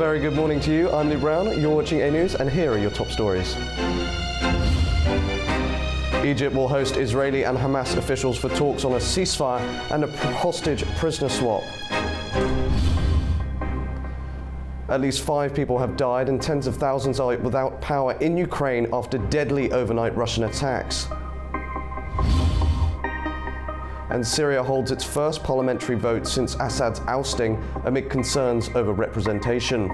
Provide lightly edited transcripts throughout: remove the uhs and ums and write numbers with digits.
very good morning to you. I'm Lou Brown, you're watching A News, and here are your top stories. Egypt will host Israeli and Hamas officials for talks on a ceasefire and a hostage prisoner swap. At least 5 people have died and tens of thousands are without power in Ukraine after deadly overnight Russian attacks. And Syria holds its first parliamentary vote since Assad's ousting amid concerns over representation.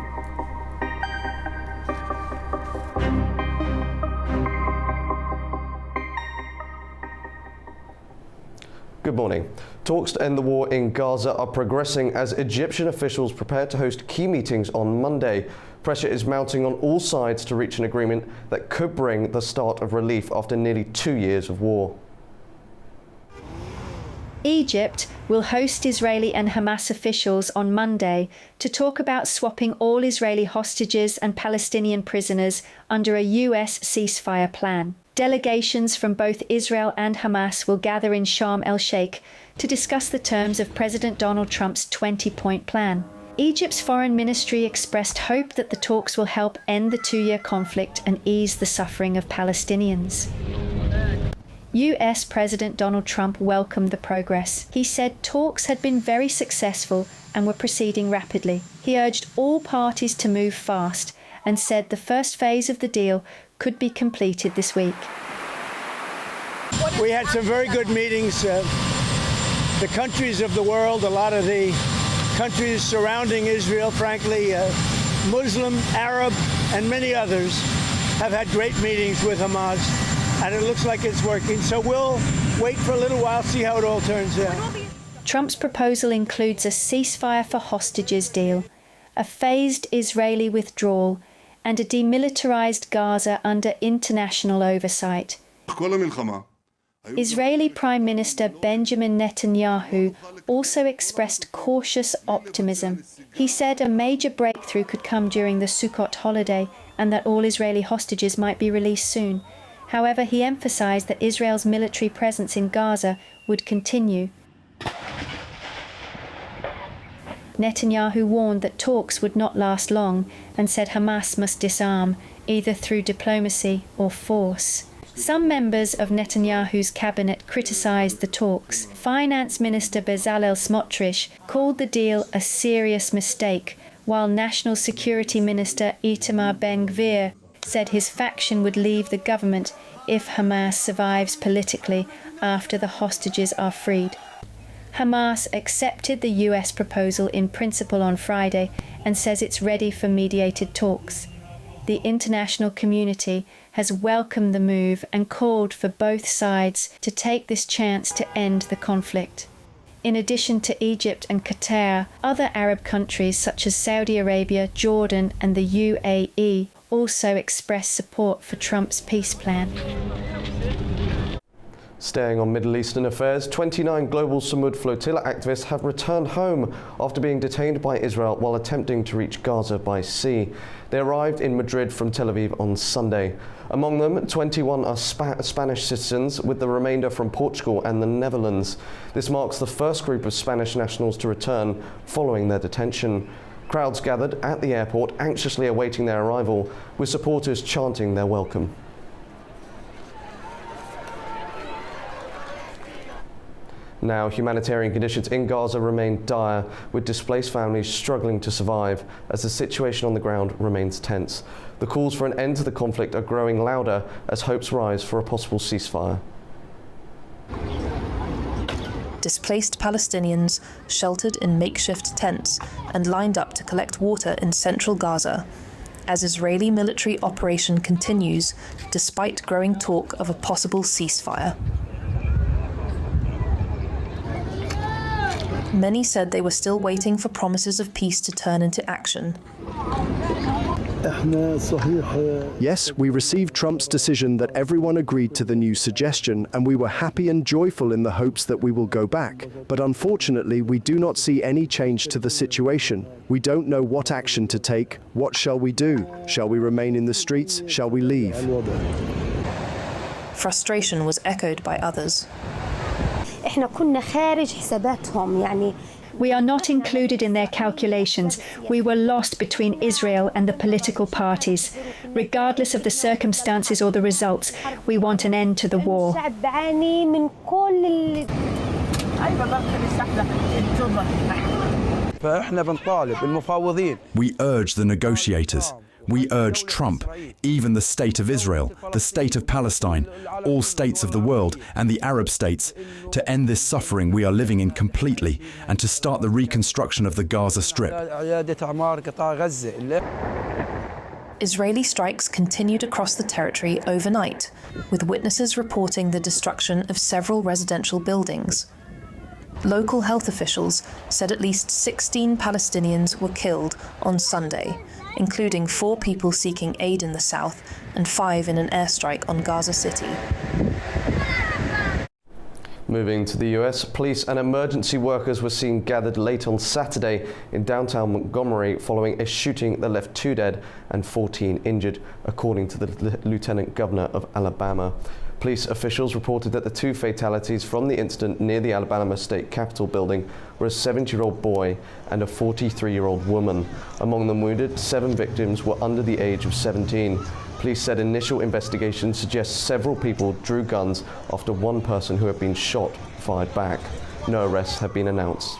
Good morning. Talks to end the war in Gaza are progressing as Egyptian officials prepare to host key meetings on Monday. Pressure is mounting on all sides to reach an agreement that could bring the start of relief after nearly 2 years of war. Egypt will host Israeli and Hamas officials on Monday to talk about swapping all Israeli hostages and Palestinian prisoners under a US ceasefire plan. Delegations from both Israel and Hamas will gather in Sharm el-Sheikh to discuss the terms of President Donald Trump's 20-point plan. Egypt's foreign ministry expressed hope that the talks will help end the 2-year conflict and ease the suffering of Palestinians. US President Donald Trump welcomed the progress. He said talks had been very successful and were proceeding rapidly. He urged all parties to move fast and said the first phase of the deal could be completed this week. We had some very good meetings. The countries of the world, a lot of the countries surrounding Israel, frankly, Muslim, Arab, and many others have had great meetings with Hamas. And it looks like it's working, so we'll wait for a little while, see how it all turns out. Trump's proposal includes a ceasefire for hostages deal, a phased Israeli withdrawal, and a demilitarized Gaza under international oversight. Israeli Prime Minister Benjamin Netanyahu also expressed cautious optimism. He said a major breakthrough could come during the Sukkot holiday and that all Israeli hostages might be released soon. However, he emphasized that Israel's military presence in Gaza would continue. Netanyahu warned that talks would not last long and said Hamas must disarm, either through diplomacy or force. Some members of Netanyahu's cabinet criticized the talks. Finance Minister Bezalel Smotrich called the deal a serious mistake, while National Security Minister Itamar Ben-Gvir said his faction would leave the government if Hamas survives politically after the hostages are freed. Hamas accepted the US proposal in principle on Friday and says it's ready for mediated talks. The international community has welcomed the move and called for both sides to take this chance to end the conflict. In addition to Egypt and Qatar, other Arab countries such as Saudi Arabia, Jordan, and the UAE also expressed support for Trump's peace plan. Staying on Middle Eastern affairs, 29 global Samud flotilla activists have returned home after being detained by Israel while attempting to reach Gaza by sea. They arrived in Madrid from Tel Aviv on Sunday. Among them, 21 are Spanish citizens, with the remainder from Portugal and the Netherlands. This marks the first group of Spanish nationals to return following their detention. Crowds gathered at the airport, anxiously awaiting their arrival, with supporters chanting their welcome. Now, humanitarian conditions in Gaza remain dire, with displaced families struggling to survive as the situation on the ground remains tense. The calls for an end to the conflict are growing louder as hopes rise for a possible ceasefire. Displaced Palestinians sheltered in makeshift tents and lined up to collect water in central Gaza, as Israeli military operation continues despite growing talk of a possible ceasefire. Many said they were still waiting for promises of peace to turn into action. Yes, we received Trump's decision that everyone agreed to the new suggestion, and we were happy and joyful in the hopes that we will go back. But unfortunately, we do not see any change to the situation. We don't know what action to take. What shall we do? Shall we remain in the streets? Shall we leave? Frustration was echoed by others. We are not included in their calculations. We were lost between Israel and the political parties. Regardless of the circumstances or the results, we want an end to the war. We urge the negotiators. We urge Trump, even the State of Israel, the State of Palestine, all states of the world and the Arab states, to end this suffering we are living in completely and to start the reconstruction of the Gaza Strip. Israeli strikes continued across the territory overnight, with witnesses reporting the destruction of several residential buildings. Local health officials said at least 16 Palestinians were killed on Sunday, including 4 people seeking aid in the south and 5 in an airstrike on Gaza City. Moving to the US, police and emergency workers were seen gathered late on Saturday in downtown Montgomery following a shooting that left 2 dead and 14 injured, according to the Lieutenant Governor of Alabama. Police officials reported that the 2 fatalities from the incident near the Alabama State Capitol building were a 70-year-old boy and a 43-year-old woman. Among the wounded, 7 victims were under the age of 17. Police said initial investigations suggest several people drew guns after one person who had been shot fired back. No arrests have been announced.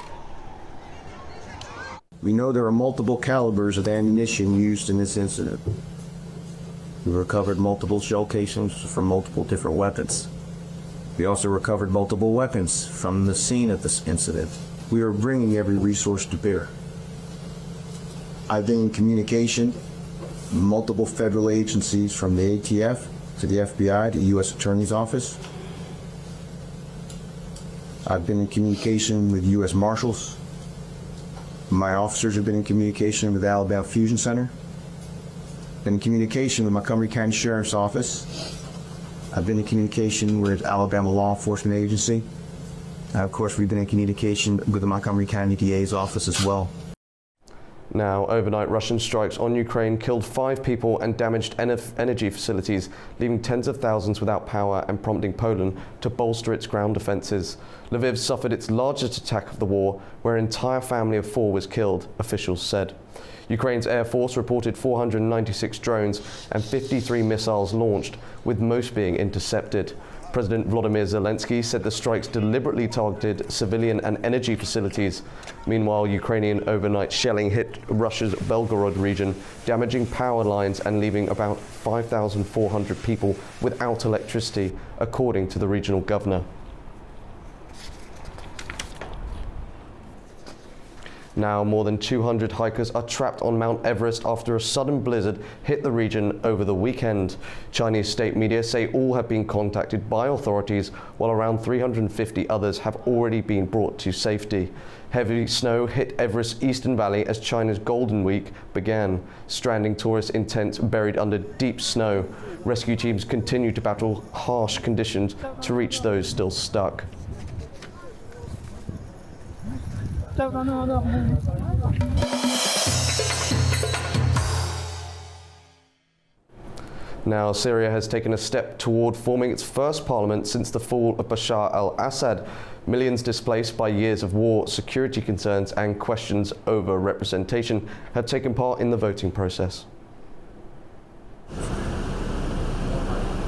We know there are multiple calibers of ammunition used in this incident. We recovered multiple shell casings from multiple different weapons. We also recovered multiple weapons from the scene of this incident. We are bringing every resource to bear. I've been in communication with multiple federal agencies, from the ATF to the FBI to the U.S. Attorney's Office. I've been in communication with U.S. Marshals. My officers have been in communication with the Alabama Fusion Center. Been in communication with Montgomery County Sheriff's Office. I've been in communication with Alabama Law Enforcement Agency. Of course, we've been in communication with the Montgomery County DA's office as well. Now, overnight Russian strikes on Ukraine killed 5 people and damaged energy facilities, leaving tens of thousands without power and prompting Poland to bolster its ground defences. Lviv suffered its largest attack of the war, where an entire family of 4 was killed, officials said. Ukraine's Air Force reported 496 drones and 53 missiles launched, with most being intercepted. President Volodymyr Zelensky said the strikes deliberately targeted civilian and energy facilities. Meanwhile, Ukrainian overnight shelling hit Russia's Belgorod region, damaging power lines and leaving about 5,400 people without electricity, according to the regional governor. Now, more than 200 hikers are trapped on Mount Everest after a sudden blizzard hit the region over the weekend. Chinese state media say all have been contacted by authorities, while around 350 others have already been brought to safety. Heavy snow hit Everest's eastern valley as China's Golden Week began, stranding tourists in tents buried under deep snow. Rescue teams continue to battle harsh conditions to reach those still stuck. Now, Syria has taken a step toward forming its first parliament since the fall of Bashar al-Assad. Millions displaced by years of war, security concerns and questions over representation have taken part in the voting process.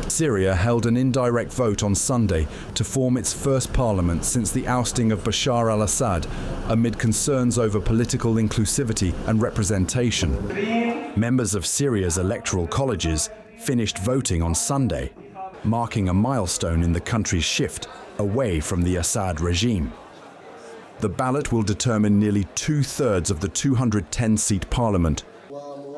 Syria held an indirect vote on Sunday to form its first parliament since the ousting of Bashar al-Assad, amid concerns over political inclusivity and representation. Members of Syria's electoral colleges finished voting on Sunday, marking a milestone in the country's shift away from the Assad regime. The ballot will determine nearly 2/3 of the 210-seat parliament.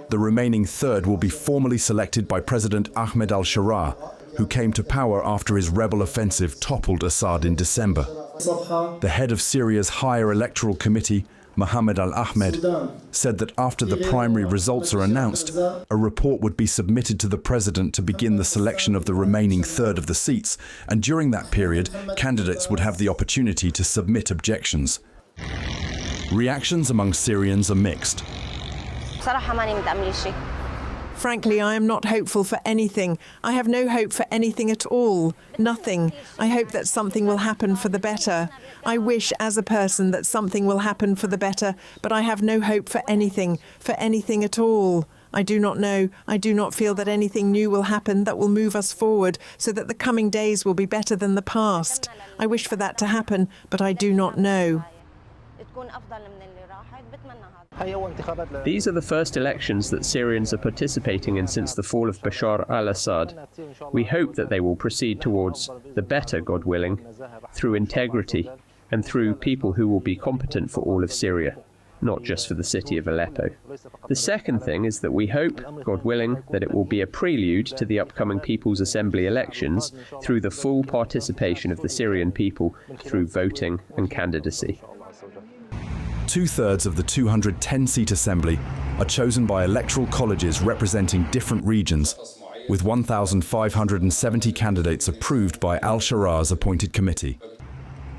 The remaining third will be formally selected by President Ahmed al-Sharaa, who came to power after his rebel offensive toppled Assad in December. The head of Syria's higher electoral committee, Mohammed al-Ahmed, said that after the primary results are announced, a report would be submitted to the president to begin the selection of the remaining third of the seats, and during that period, candidates would have the opportunity to submit objections. Reactions among Syrians are mixed. Frankly, I am not hopeful for anything. I have no hope for anything at all. Nothing. I hope that something will happen for the better. I wish as a person that something will happen for the better, but I have no hope for anything at all. I do not know. I do not feel that anything new will happen that will move us forward so that the coming days will be better than the past. I wish for that to happen, but I do not know. These are the first elections that Syrians are participating in since the fall of Bashar al-Assad. We hope that they will proceed towards the better, God willing, through integrity and through people who will be competent for all of Syria, not just for the city of Aleppo. The second thing is that we hope, God willing, that it will be a prelude to the upcoming People's Assembly elections through the full participation of the Syrian people through voting and candidacy. 2/3 of the 210-seat assembly are chosen by electoral colleges representing different regions, with 1,570 candidates approved by Al-Shara's appointed committee.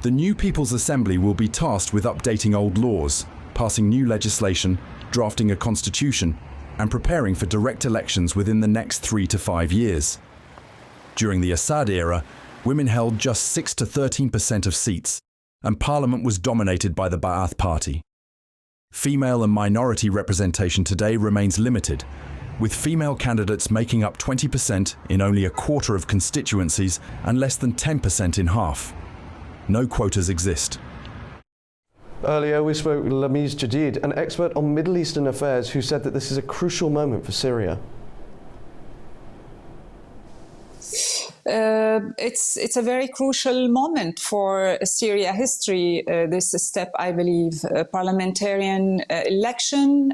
The new People's Assembly will be tasked with updating old laws, passing new legislation, drafting a constitution, and preparing for direct elections within the next 3 to 5 years. During the Assad era, women held just 6 to 13% of seats, and parliament was dominated by the Ba'ath Party. Female and minority representation today remains limited, with female candidates making up 20% in only a quarter of constituencies and less than 10% in half. No quotas exist. Earlier we spoke with Lamiz Jadid, an expert on Middle Eastern affairs, who said that this is a crucial moment for Syria. It's a very crucial moment for Syria history, this step, I believe, parliamentarian election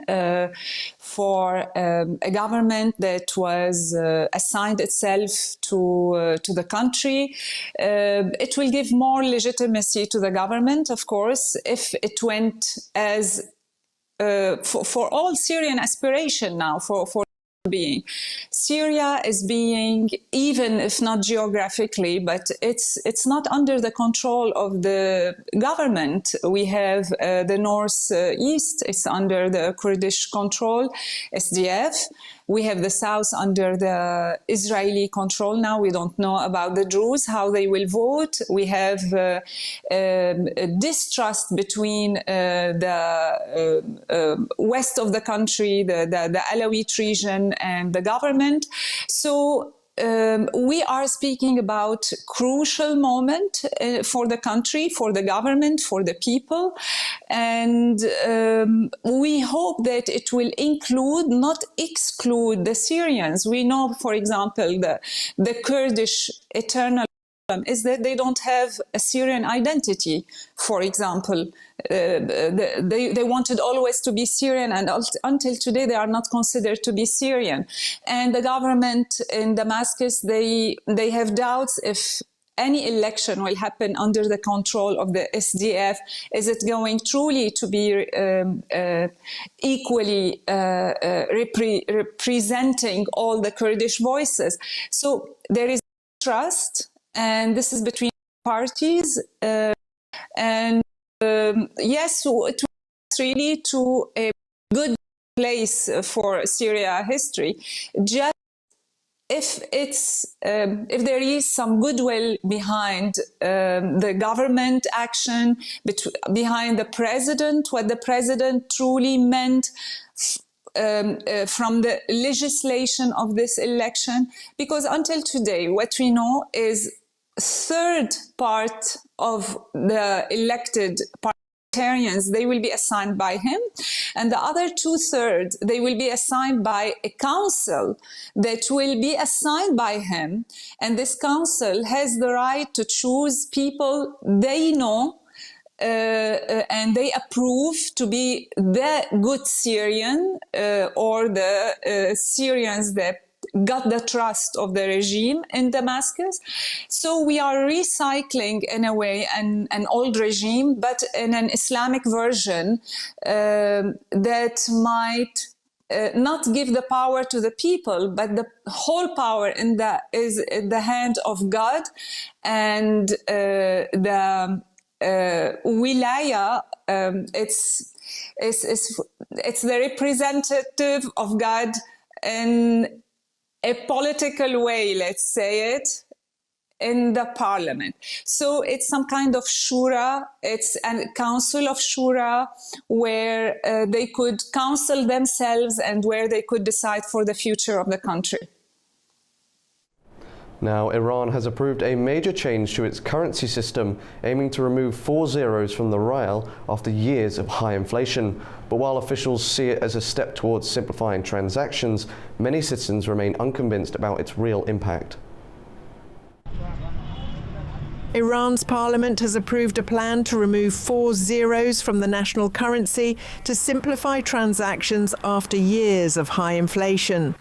for a government that was assigned itself to the country. It will give more legitimacy to the government, of course, if it went as for all Syrian aspiration now, for being. Syria is being, even if not geographically, but it's not under the control of the government. We have the northeast, it's under the Kurdish control, SDF. We have the south under the Israeli control now. We don't know about the Druze, how they will vote. We have distrust between the west of the country, the Alawite region, and the government. So we are speaking about crucial moment for the country, for the government, for the people, and we hope that it will include, not exclude, the Syrians. We know, for example, the Kurdish eternal is that they don't have a Syrian identity, for example. They wanted always to be Syrian, and until today they are not considered to be Syrian. And the government in Damascus, they have doubts if any election will happen under the control of the SDF. Is it going truly to be equally representing all the Kurdish voices? So there is trust, and this is between parties. Yes, it was really to a good place for Syria history. Just if there is some goodwill behind the government action, behind the president, what the president truly meant from the legislation of this election, because until today, what we know is third part of the elected parliamentarians, they will be assigned by him, and the other 2/3, they will be assigned by a council that will be assigned by him, and this council has the right to choose people they know and they approve to be the good Syrian or the Syrians that got the trust of the regime in Damascus. So we are recycling, in a way, an old regime, but in an Islamic version that might not give the power to the people, but the whole power is in the hand of God, and the wilaya, it's the representative of God in a political way, let's say it, in the parliament. So it's some kind of shura, it's a council of shura where they could counsel themselves and where they could decide for the future of the country. Now, Iran has approved a major change to its currency system, aiming to remove 4 zeros from the rial after years of high inflation. But while officials see it as a step towards simplifying transactions, many citizens remain unconvinced about its real impact. Iran's parliament has approved a plan to remove 4 zeros from the national currency to simplify transactions after years of high inflation.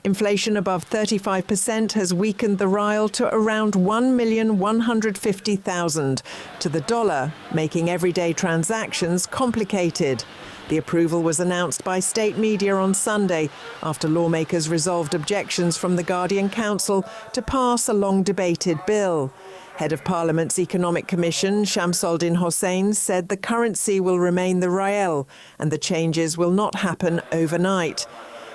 Inflation above 35% has weakened the rial to around 1,150,000 to the dollar, making everyday transactions complicated. The approval was announced by state media on Sunday after lawmakers resolved objections from the Guardian Council to pass a long-debated bill. Head of Parliament's Economic Commission, Shamsuddin Hossain, said the currency will remain the rial and the changes will not happen overnight.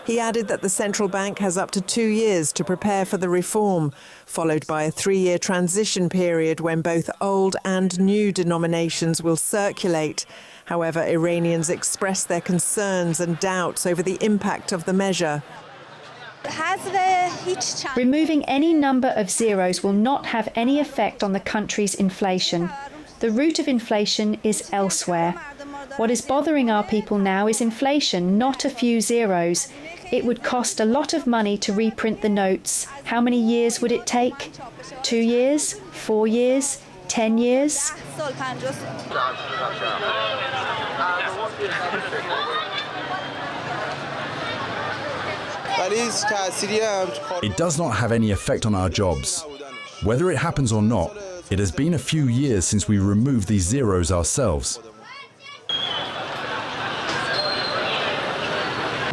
He added that the central bank has up to 2 years to prepare for the reform, followed by a 3-year transition period when both old and new denominations will circulate. However, Iranians expressed their concerns and doubts over the impact of the measure. Removing any number of zeros will not have any effect on the country's inflation. The root of inflation is elsewhere. What is bothering our people now is inflation, not a few zeros. It would cost a lot of money to reprint the notes. How many years would it take? 2 years? 4 years? 10 years? It does not have any effect on our jobs. Whether it happens or not, it has been a few years since we removed these zeros ourselves.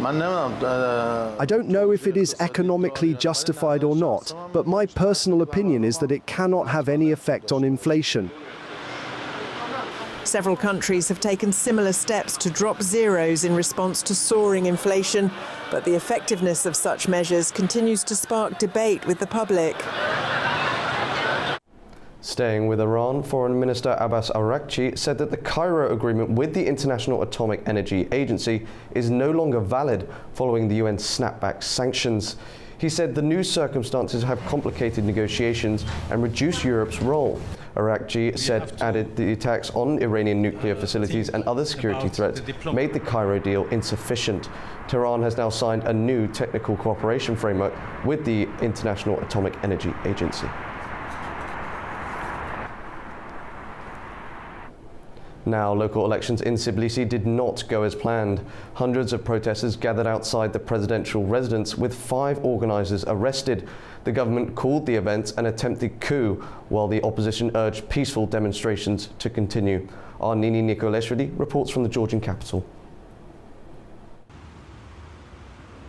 I don't know if it is economically justified or not, but my personal opinion is that it cannot have any effect on inflation. Several countries have taken similar steps to drop zeros in response to soaring inflation, but the effectiveness of such measures continues to spark debate with the public. Staying with Iran, Foreign Minister Abbas Araghchi said that the Cairo agreement with the International Atomic Energy Agency is no longer valid following the UN snapback sanctions. He said the new circumstances have complicated negotiations and reduced Europe's role. Araghchi added the attacks on Iranian nuclear facilities and other security threats made the Cairo deal insufficient. Tehran has now signed a new technical cooperation framework with the International Atomic Energy Agency. Now, local elections in Tbilisi did not go as planned. Hundreds of protesters gathered outside the presidential residence with 5 organisers arrested. The government called the events an attempted coup, while the opposition urged peaceful demonstrations to continue. Our Nini Nikoleshvili reports from the Georgian capital.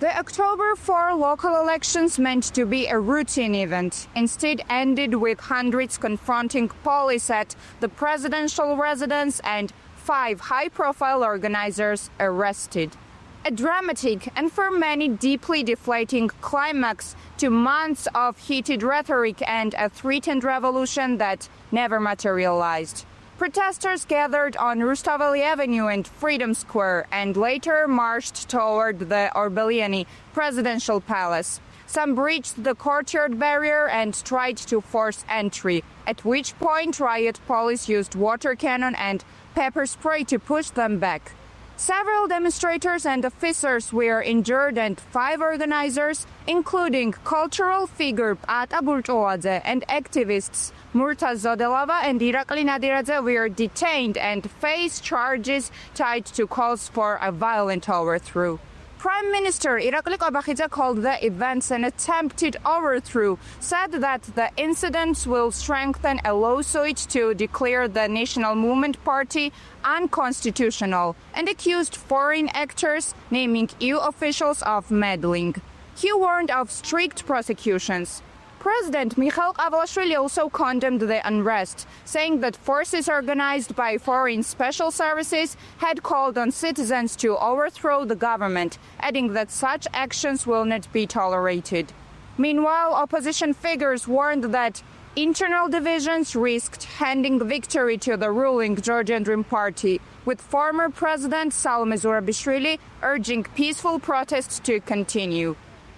The October 4 local elections, meant to be a routine event, instead ended with hundreds confronting police at the presidential residence and 5 high-profile organizers arrested. A dramatic and for many deeply deflating climax to months of heated rhetoric and a threatened revolution that never materialized. Protesters gathered on Rustaveli Avenue and Freedom Square and later marched toward the Orbeliani presidential palace. Some breached the courtyard barrier and tried to force entry, at which point riot police used water cannon and pepper spray to push them back. Several demonstrators and officers were injured and 5 organizers, including cultural figure Ata Burtoadze and activists Murtaz Zodelava and Irakli Nadiradze, were detained and face charges tied to calls for a violent overthrow. Prime Minister Irakli Qobakhidze called the events an attempted overthrow, said that the incidents will strengthen a lawsuit to declare the National Movement Party unconstitutional, and accused foreign actors, naming EU officials, of meddling. He warned of strict prosecutions. President Mikhail Avashvili also condemned the unrest, saying that forces organized by foreign special services had called on citizens to overthrow the government, adding that such actions will not be tolerated. Meanwhile, opposition figures warned that internal divisions risked handing victory to the ruling Georgian Dream Party, with former President Salome Zurabishvili urging peaceful protests to continue.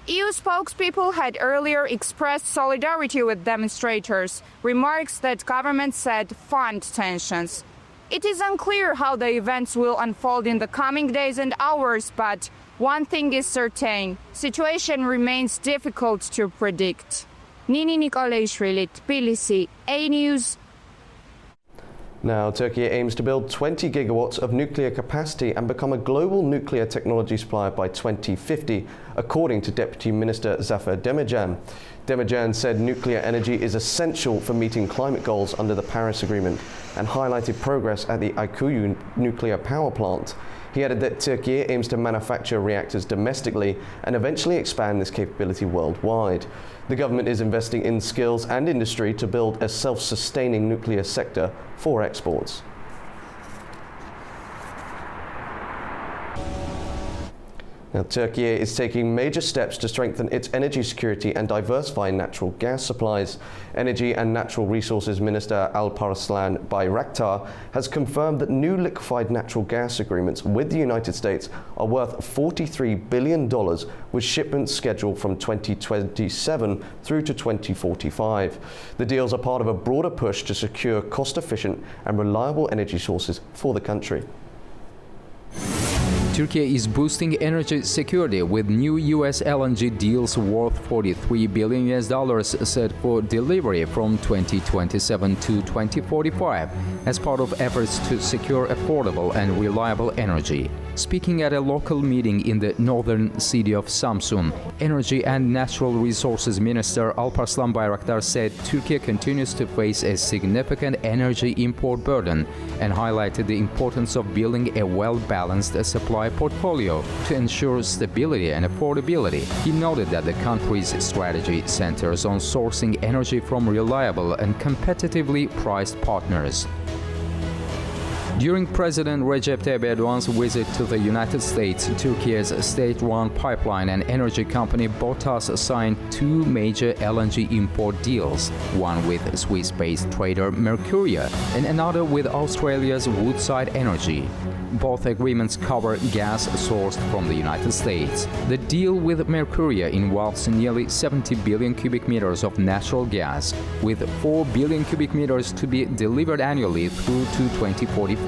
EU spokespeople had earlier expressed solidarity with demonstrators, remarks that government said fund tensions. It is unclear how the events will unfold in the coming days and hours, but one thing is certain, situation remains difficult to predict. Nini Nikolaishvili, Tbilisi, A News. Now, Turkey aims to build 20 gigawatts of nuclear capacity and become a global nuclear technology supplier by 2050, according to Deputy Minister Zafer Demircan. Demircan said nuclear energy is essential for meeting climate goals under the Paris Agreement and highlighted progress at the Akuyu nuclear power plant. He added that Turkey aims to manufacture reactors domestically and eventually expand this capability worldwide. The government is investing in skills and industry to build a self-sustaining nuclear sector for exports. Now, Turkey is taking major steps to strengthen its energy security and diversify natural gas supplies. Energy and Natural Resources Minister Alparslan Bayraktar has confirmed that new liquefied natural gas agreements with the United States are worth $43 billion, with shipments scheduled from 2027 through to 2045. The deals are part of a broader push to secure cost-efficient and reliable energy sources for the country. Turkey is boosting energy security with new U.S. LNG deals worth $43 billion set for delivery from 2027 to 2045 as part of efforts to secure affordable and reliable energy. Speaking at a local meeting in the northern city of Samsun, Energy and Natural Resources Minister Alparslan Bayraktar said Turkey continues to face a significant energy import burden and highlighted the importance of building a well-balanced supply portfolio to ensure stability and affordability. He noted that the country's strategy centers on sourcing energy from reliable and competitively priced partners. During President Recep Tayyip Erdogan's visit to the United States, Turkey's state-run pipeline and energy company Botas signed two major LNG import deals, one with Swiss-based trader Mercuria and another with Australia's Woodside Energy. Both agreements cover gas sourced from the United States. The deal with Mercuria involves nearly 70 billion cubic meters of natural gas, with 4 billion cubic meters to be delivered annually through to 2045.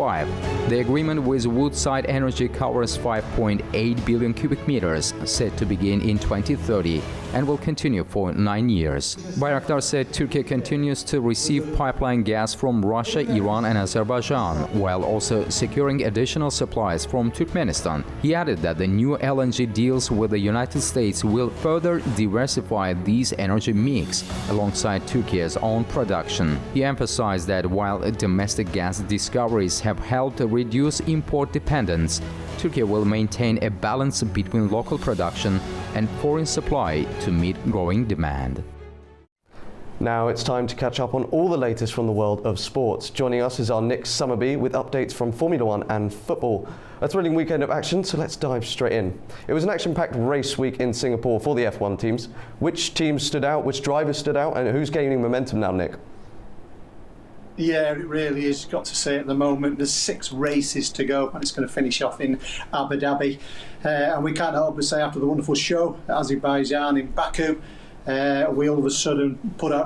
The agreement with Woodside Energy covers 5.8 billion cubic meters, set to begin in 2030, and will continue for 9 years. Bayraktar said Turkey continues to receive pipeline gas from Russia, Iran, and Azerbaijan, while also securing additional supplies from Turkmenistan. He added that the new LNG deals with the United States will further diversify these energy mix alongside Turkey's own production. He emphasized that while domestic gas discoveries have helped reduce import dependence, Turkey will maintain a balance between local production and foreign supply to meet growing demand. Now it's time to catch up on all the latest from the world of sports. Joining us is our Nick Summerby with updates from Formula One and football. A thrilling weekend of action, so let's dive straight in. It was an action-packed race week in Singapore for the F1 teams. Which teams stood out, which drivers stood out, and who's gaining momentum now, Nick? Yeah, it really is. Got to say at the moment, there's 6 races to go, and it's going to finish off in Abu Dhabi. And we can't help but say, after the wonderful show at Azerbaijan in Baku, we all of a sudden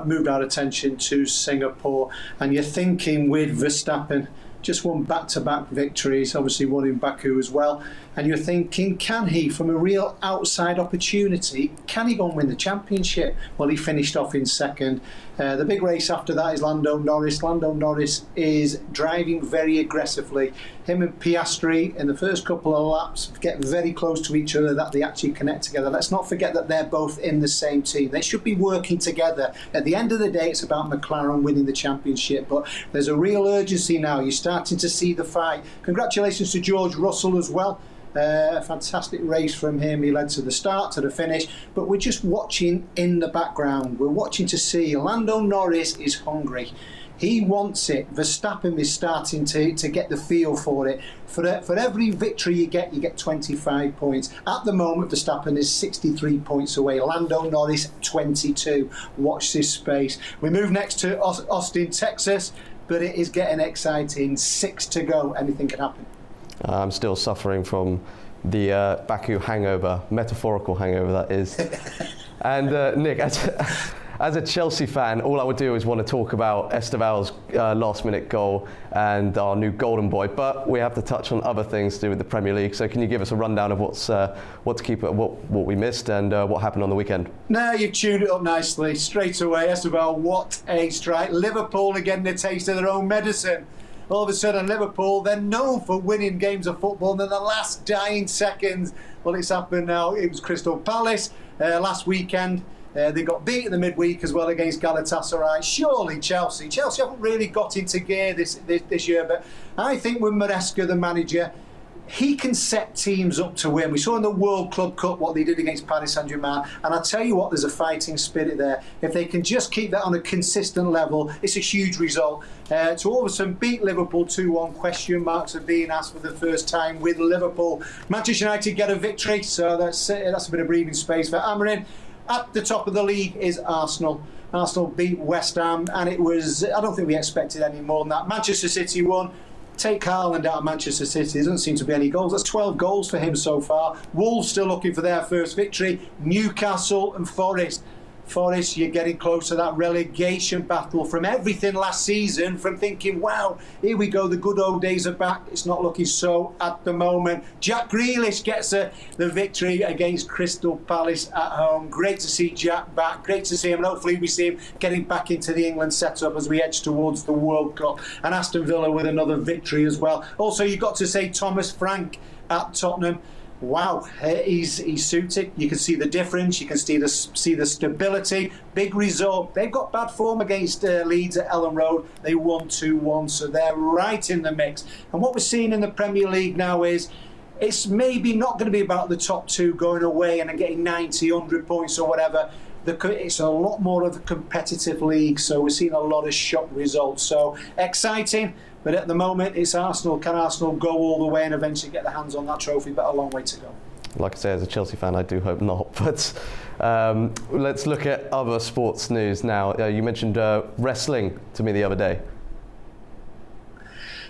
moved our attention to Singapore. And you're thinking with Verstappen, just won back-to-back victories, obviously one in Baku as well. And you're thinking, can he, from a real outside opportunity, can he go and win the championship? Well, he finished off in second. The big race after that is Lando Norris. Lando Norris is driving very aggressively. Him and Piastri in the first couple of laps get very close to each other, that they actually connect together. Let's not forget that they're both in the same team. They should be working together. At the end of the day, it's about McLaren winning the championship, but there's a real urgency now. You're starting to see the fight. Congratulations to George Russell as well. A fantastic race from him. He led to the start, to the finish, but we're just watching in the background. We're watching to see Lando Norris is hungry. He wants it. Verstappen is starting to get the feel for it. For every victory you get 25 points. At the moment, Verstappen is 63 points away. Lando Norris, 22. Watch this space. We move next to Austin, Texas, but it is getting exciting. 6 to go. Anything can happen. I'm still suffering from the Baku hangover, metaphorical hangover that is. And Nick, as a Chelsea fan, all I would do is want to talk about Esteval's last-minute goal and our new golden boy, but we have to touch on other things to do with the Premier League. So can you give us a rundown of what we missed and what happened on the weekend? Now you've tuned it up nicely. Straight away, Esteval, what a strike. Liverpool are getting a taste of their own medicine. All of a sudden, Liverpool, they're known for winning games of football, and then the last dying seconds, well, it's happened now. It was Crystal Palace last weekend. They got beat in the midweek as well against Galatasaray. Surely Chelsea haven't really got into gear this year, but I think with Maresca, the manager, he can set teams up to win. We saw in the World Club Cup what they did against Paris Saint-Germain, and I tell you what, there's a fighting spirit there. If they can just keep that on a consistent level, it's a huge result. To all of a sudden beat Liverpool 2-1, question marks are being asked for the first time with Liverpool. Manchester United get a victory, so that's a bit of breathing space for Amarin. At the top of the league is Arsenal. Arsenal beat West Ham, and it was, I don't think we expected any more than that. Manchester City won. Take Haaland out of Manchester City. There doesn't seem to be any goals. That's 12 goals for him so far. Wolves still looking for their first victory. Newcastle and Forest. Forest, you're getting close to that relegation battle from everything last season, from thinking, wow, here we go, the good old days are back. It's not looking so at the moment. Jack Grealish gets the victory against Crystal Palace at home. Great to see Jack back. Great to see him, and hopefully we see him getting back into the England setup as we edge towards the World Cup. And Aston Villa with another victory as well. Also, you've got to say Thomas Frank at Tottenham. Wow, he's suited. You can see the difference. You can see the stability. Big result. They've got bad form against Leeds at Ellen Road. They won 2-1, so they're right in the mix. And what we're seeing in the Premier League now is it's maybe not going to be about the top two going away and getting 90, 100 points or whatever. It's a lot more of a competitive league, so we're seeing a lot of shock results. So exciting. But at the moment, it's Arsenal. Can Arsenal go all the way and eventually get their hands on that trophy? But a long way to go. Like I say, as a Chelsea fan, I do hope not. But let's look at other sports news now. You mentioned wrestling to me the other day.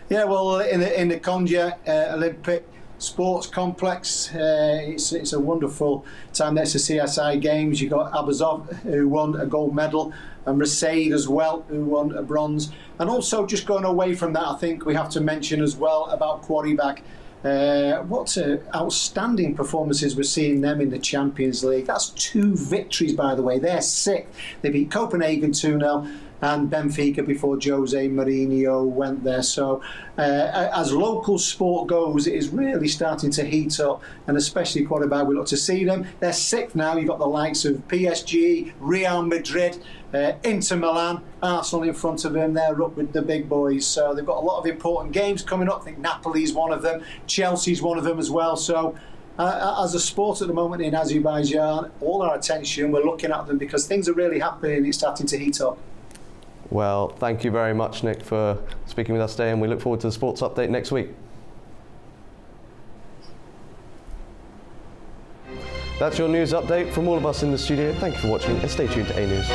Yeah, well, in the Konja Olympic Sports Complex, it's a wonderful time. That's the CSI Games. You've got Abazov, who won a gold medal, and Rasaid as well, who won a bronze. And also, just going away from that, I think we have to mention as well about Quarryback. What outstanding performances we're seeing them in the Champions League. That's 2 victories, by the way. They're 6th. They beat Copenhagen 2-0 and Benfica before Jose Mourinho went there. So as local sport goes, it is really starting to heat up, and especially Quarryback, we look to see them. They're 6th now. You've got the likes of PSG, Real Madrid, Inter Milan, Arsenal in front of them. They're up with the big boys. So they've got a lot of important games coming up. I think Napoli's one of them. Chelsea's one of them as well. So as a sport at the moment in Azerbaijan, all our attention, we're looking at them because things are really happening. It's starting to heat up. Well, thank you very much, Nick, for speaking with us today, and we look forward to the sports update next week. That's your news update from all of us in the studio. Thank you for watching, and stay tuned to A News.